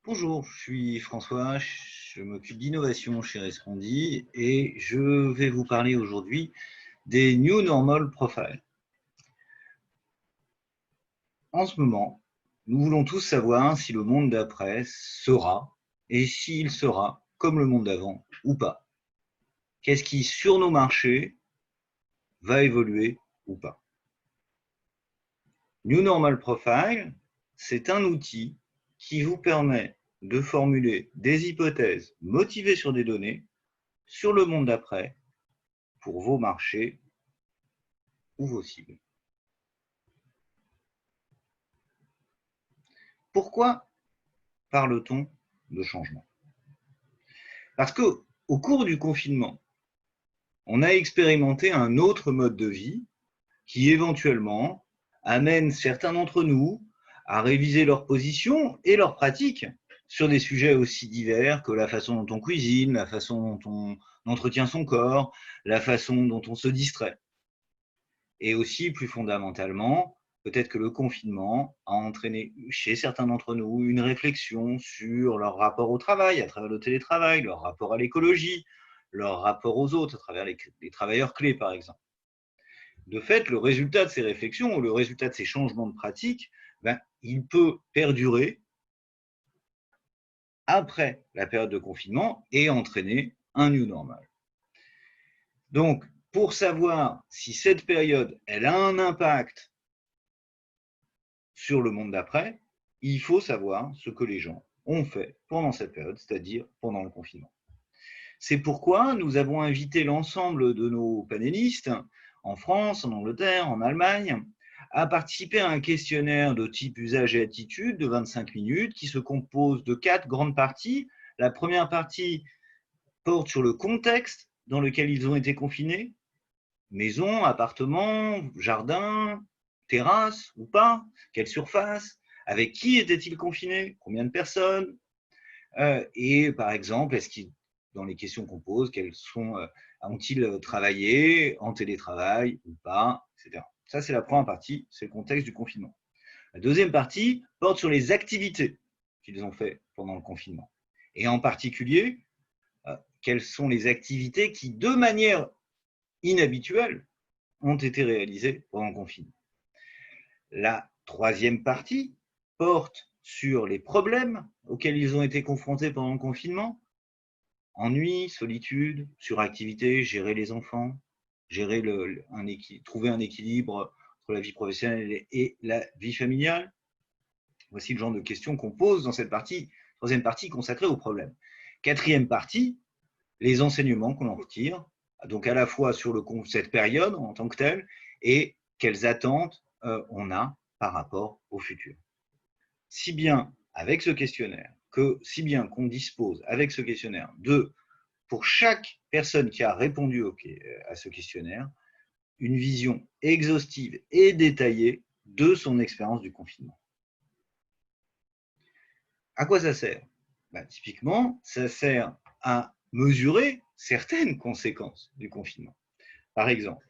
Bonjour, je suis François, je m'occupe d'innovation chez Respondi et je vais vous parler aujourd'hui des New Normal Profiles. En ce moment, nous voulons tous savoir si le monde d'après sera et s'il sera comme le monde d'avant ou pas. Qu'est-ce qui, sur nos marchés, va évoluer ou pas. New Normal Profile, c'est un outil qui vous permet de formuler des hypothèses motivées sur des données sur le monde d'après pour vos marchés ou vos cibles. Pourquoi parle-t-on de changement? Parce qu'au cours du confinement, on a expérimenté un autre mode de vie qui éventuellement amène certains d'entre nous à réviser leur position et leurs pratiques sur des sujets aussi divers que la façon dont on cuisine, la façon dont on entretient son corps, la façon dont on se distrait. Et aussi, plus fondamentalement, peut-être que le confinement a entraîné chez certains d'entre nous une réflexion sur leur rapport au travail à travers le télétravail, leur rapport à l'écologie, leur rapport aux autres à travers les travailleurs clés, par exemple. De fait, le résultat de ces réflexions ou le résultat de ces changements de pratique, il peut perdurer après la période de confinement et entraîner un new normal. Donc, pour savoir si cette période elle a un impact sur le monde d'après, il faut savoir ce que les gens ont fait pendant cette période, c'est-à-dire pendant le confinement. C'est pourquoi nous avons invité l'ensemble de nos panélistes en France, en Angleterre, en Allemagne, à participer à un questionnaire de type usage et attitude de 25 minutes qui se compose de 4 grandes parties. La première partie porte sur le contexte dans lequel ils ont été confinés, maison, appartement, jardin, terrasse ou pas, quelle surface, avec qui étaient-ils confinés, combien de personnes, et par exemple, est-ce qu'ils, dans les questions qu'on pose, ont-ils travaillé en télétravail ou pas, etc. Ça, c'est la première partie, c'est le contexte du confinement. La deuxième partie porte sur les activités qu'ils ont fait pendant le confinement. Et en particulier, quelles sont les activités qui, de manière inhabituelle, ont été réalisées pendant le confinement. La troisième partie porte sur les problèmes auxquels ils ont été confrontés pendant le confinement. Ennui, solitude, suractivité, gérer les enfants, trouver un équilibre entre la vie professionnelle et la vie familiale. Voici le genre de questions qu'on pose dans cette troisième partie consacrée aux problèmes. Quatrième partie, les enseignements qu'on en retire, donc à la fois sur cette période en tant que telle et quelles attentes on a par rapport au futur. Si bien avec ce questionnaire, si bien qu'on dispose avec ce questionnaire pour chaque personne qui a répondu à ce questionnaire, une vision exhaustive et détaillée de son expérience du confinement. À quoi ça sert? Typiquement, ça sert à mesurer certaines conséquences du confinement. Par exemple,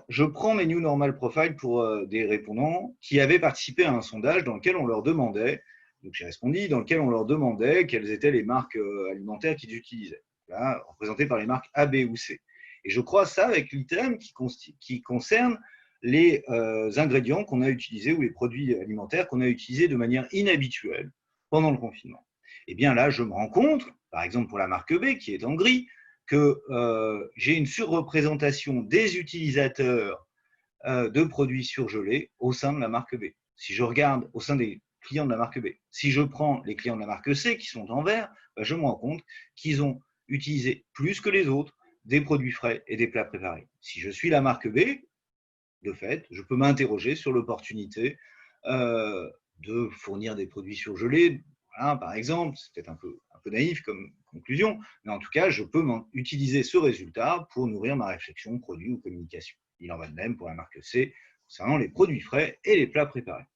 je prends mes New Normal Profile pour des répondants qui avaient participé à un sondage dans lequel on leur demandait, donc j'ai répondu, dans lequel on leur demandait quelles étaient les marques alimentaires qu'ils utilisaient, là, représentées par les marques A, B ou C. Et je crois ça avec l'item qui concerne les ingrédients qu'on a utilisés ou les produits alimentaires qu'on a utilisés de manière inhabituelle pendant le confinement. Et bien là, je me rends compte, par exemple pour la marque B qui est en gris, que j'ai une surreprésentation des utilisateurs de produits surgelés au sein de la marque B. Si je regarde au sein des clients de la marque B, si je prends les clients de la marque C qui sont en vert, je me rends compte qu'ils ont utilisé plus que les autres des produits frais et des plats préparés. Si je suis la marque B, de fait, je peux m'interroger sur l'opportunité de fournir des produits surgelés. Voilà, par exemple, c'est peut-être un peu naïf comme conclusion, mais en tout cas, je peux utiliser ce résultat pour nourrir ma réflexion produit ou communication. Il en va de même pour la marque C concernant les produits frais et les plats préparés.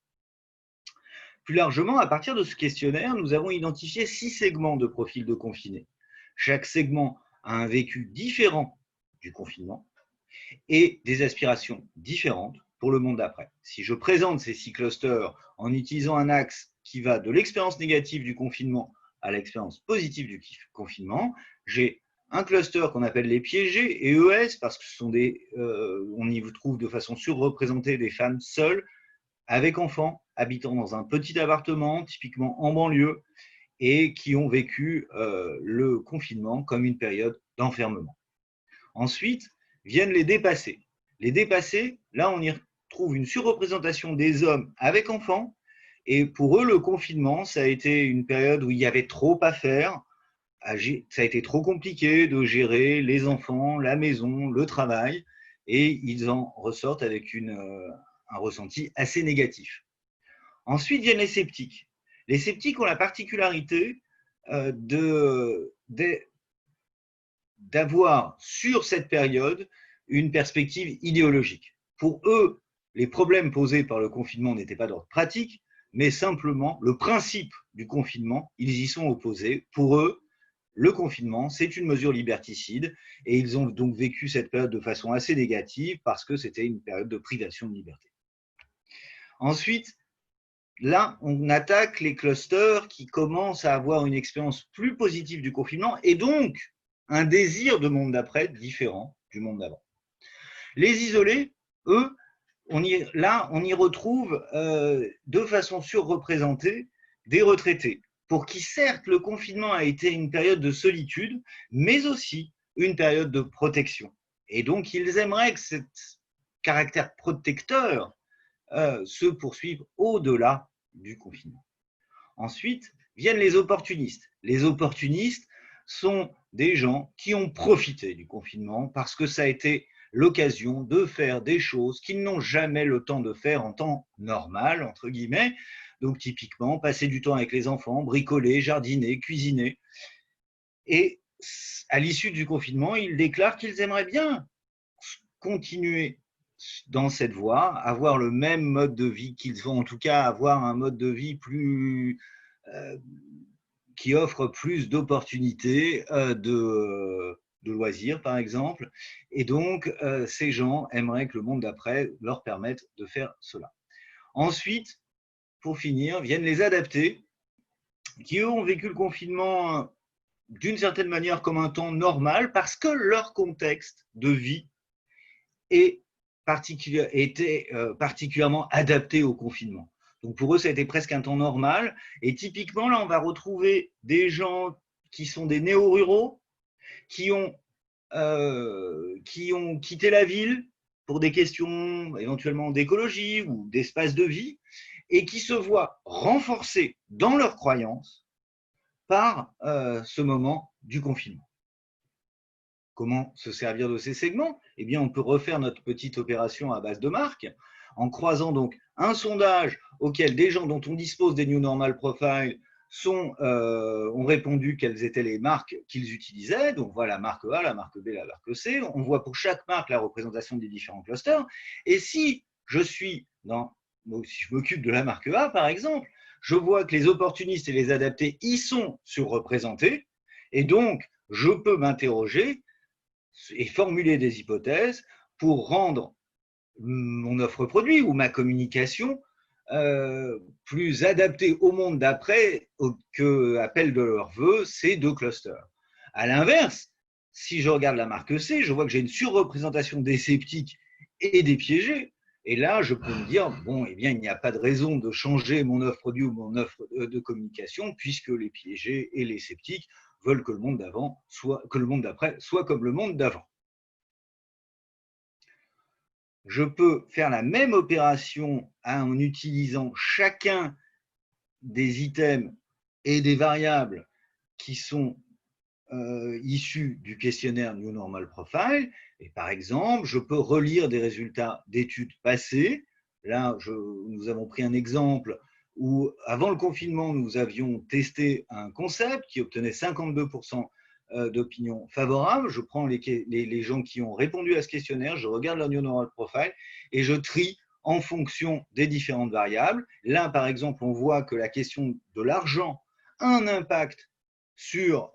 Plus largement, à partir de ce questionnaire, nous avons identifié 6 segments de profil de confinés. Chaque segment a un vécu différent du confinement et des aspirations différentes pour le monde d'après. Si je présente ces 6 clusters en utilisant un axe qui va de l'expérience négative du confinement à l'expérience positive du confinement, j'ai un cluster qu'on appelle les piégés et ES parce que ce sont on y trouve de façon surreprésentée des femmes seules avec enfants habitant dans un petit appartement, typiquement en banlieue, et qui ont vécu le confinement comme une période d'enfermement. Ensuite, viennent les dépassés. Les dépassés, là, on y trouve une surreprésentation des hommes avec enfants. Et pour eux, le confinement, ça a été une période où il y avait trop à faire. Ça a été trop compliqué de gérer les enfants, la maison, le travail. Et ils en ressortent avec un ressenti assez négatif. Ensuite viennent les sceptiques. Les sceptiques ont la particularité d'avoir sur cette période une perspective idéologique. Pour eux, les problèmes posés par le confinement n'étaient pas d'ordre pratique, mais simplement le principe du confinement, ils y sont opposés. Pour eux, le confinement, c'est une mesure liberticide et ils ont donc vécu cette période de façon assez négative parce que c'était une période de privation de liberté. Ensuite, là, on attaque les clusters qui commencent à avoir une expérience plus positive du confinement et donc un désir de monde d'après différent du monde d'avant. Les isolés, eux, on y retrouve de façon surreprésentée des retraités, pour qui certes le confinement a été une période de solitude, mais aussi une période de protection. Et donc ils aimeraient que ce caractère protecteur se poursuive au-delà du confinement. Ensuite viennent les opportunistes. Les opportunistes sont des gens qui ont profité du confinement parce que ça a été l'occasion de faire des choses qu'ils n'ont jamais le temps de faire en temps normal, entre guillemets. Donc typiquement, passer du temps avec les enfants, bricoler, jardiner, cuisiner. Et à l'issue du confinement, ils déclarent qu'ils aimeraient bien continuer dans cette voie, avoir le même mode de vie qu'ils ont, en tout cas avoir un mode de vie qui offre plus d'opportunités de loisirs, par exemple. Et donc, ces gens aimeraient que le monde d'après leur permette de faire cela. Ensuite, pour finir, viennent les adaptés, qui eux ont vécu le confinement d'une certaine manière comme un temps normal parce que leur contexte de vie était particulièrement adapté au confinement. Donc pour eux, ça a été presque un temps normal. Et typiquement, là, on va retrouver des gens qui sont des néo-ruraux, qui ont quitté la ville pour des questions éventuellement d'écologie ou d'espace de vie, et qui se voient renforcés dans leurs croyances par ce moment du confinement. Comment se servir de ces segments? Eh bien, on peut refaire notre petite opération à base de marques en croisant donc un sondage auquel des gens dont on dispose des New Normal Profiles ont répondu quelles étaient les marques qu'ils utilisaient. Donc voilà la marque A, la marque B, la marque C. On voit pour chaque marque la représentation des différents clusters. Et si si je m'occupe de la marque A, par exemple, je vois que les opportunistes et les adaptés y sont surreprésentés. Et donc, je peux m'interroger et formuler des hypothèses pour rendre mon offre produit ou ma communication plus adaptée au monde d'après que appellent de leur vœu ces deux clusters. À l'inverse, si je regarde la marque C, je vois que j'ai une surreprésentation des sceptiques et des piégés. Et là, je peux me dire, bon, eh bien, il n'y a pas de raison de changer mon offre produit ou mon offre de communication puisque les piégés et les sceptiques veulent que le monde d'après soit comme le monde d'avant. Je peux faire la même opération en utilisant chacun des items et des variables qui sont issus du questionnaire New Normal Profile. Et par exemple, je peux relire des résultats d'études passées. Là, nous avons pris un exemple où, avant le confinement, nous avions testé un concept qui obtenait 52% d'opinion favorable. Je prends les gens qui ont répondu à ce questionnaire, je regarde leur New Normal Profile et je trie en fonction des différentes variables. Là, par exemple, on voit que la question de l'argent a un impact sur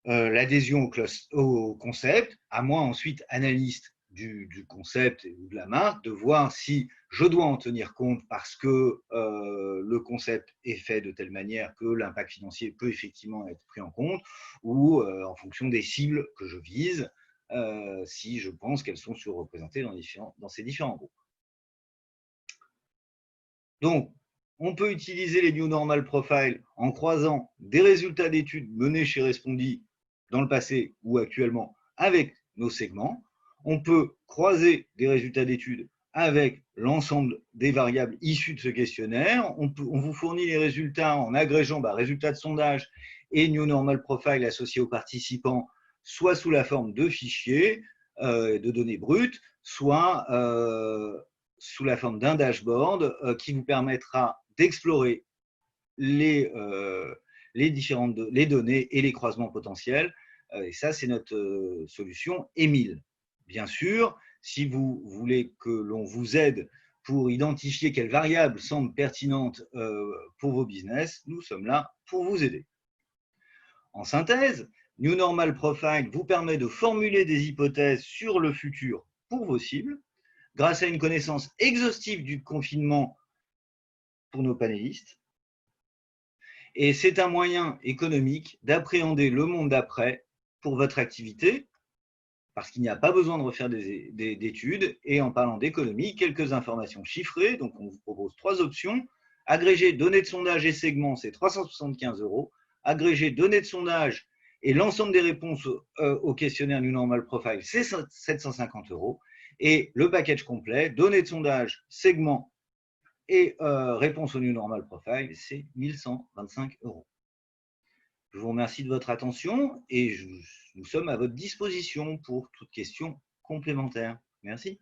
l'adhésion au concept. À moi, ensuite, analyste, du concept ou de la marque, de voir si je dois en tenir compte parce que le concept est fait de telle manière que l'impact financier peut effectivement être pris en compte, ou en fonction des cibles que je vise, si je pense qu'elles sont surreprésentées dans ces différents groupes. Donc, on peut utiliser les New Normal Profiles en croisant des résultats d'études menées chez Respondi dans le passé ou actuellement avec nos segments. On peut croiser des résultats d'études avec l'ensemble des variables issues de ce questionnaire. On vous fournit les résultats en agrégeant résultats de sondage et New Normal Profile associés aux participants, soit sous la forme de fichiers, de données brutes, soit sous la forme d'un dashboard qui vous permettra d'explorer les données et les croisements potentiels. Et ça, c'est notre solution Emile. Bien sûr, si vous voulez que l'on vous aide pour identifier quelles variables semblent pertinentes pour vos business, nous sommes là pour vous aider. En synthèse, New Normal Profile vous permet de formuler des hypothèses sur le futur pour vos cibles, grâce à une connaissance exhaustive du confinement pour nos panélistes. Et c'est un moyen économique d'appréhender le monde d'après pour votre activité, parce qu'il n'y a pas besoin de refaire d'études. Et en parlant d'économie, quelques informations chiffrées. Donc, on vous propose 3 options. Agrégé données de sondage et segments, c'est 375 €. Agrégé données de sondage et l'ensemble des réponses au questionnaire New Normal Profile, c'est 750 €. Et le package complet, données de sondage, segments et réponse au New Normal Profile, c'est 1125 €. Je vous remercie de votre attention et nous sommes à votre disposition pour toute question complémentaire. Merci.